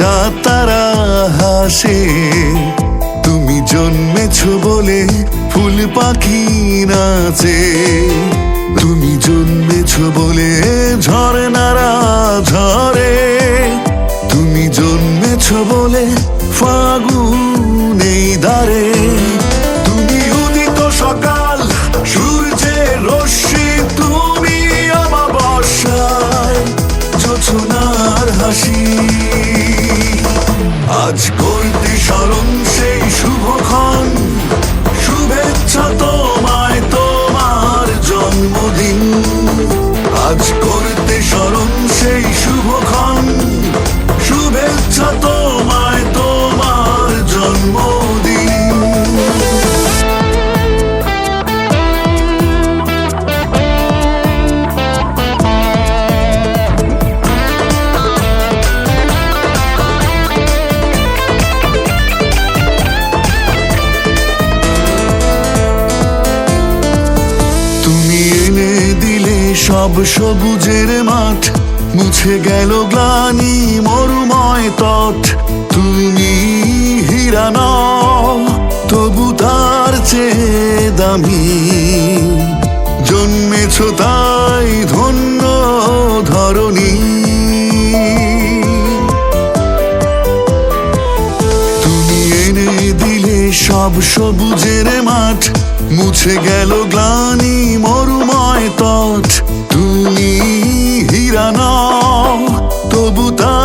চাঁদ তারা হাসে। তুমি জন্মেছ বলে ফুল পাখি নাচে। তুমি জন্মেছ বলে ঝরনারা ঝরে। তুমি জন্মেছ বলে ফাগুন এই দ্বারে। তুমি উদিত সকাল, সূর্যের রশ্মি, তুমি অমাবস্যায় জোছনার হাসি। আজ করতে স্মরণ সেই শুভক্ষণ, শুভেচ্ছা তোমায় তোমার জন্মদিন। আজ করতে স্মরণ সেই শুভক্ষণ, শুভেচ্ছা তোমায় তোমার জন্মদিন। তুমি এনে দিলে সব সবুজের মাঠ, মুছে গেল গ্লানি মরুময় তট। তুমি হীরা নও তবু তার চেয়ে দামি, জন্মেছ তাই ধন্য ধরণী। তুমি এনে দিলে সব সবুজের মাঠ, মুছে গেল গ্লানি মরুময় তট। তুমি হীরা নও তবু তার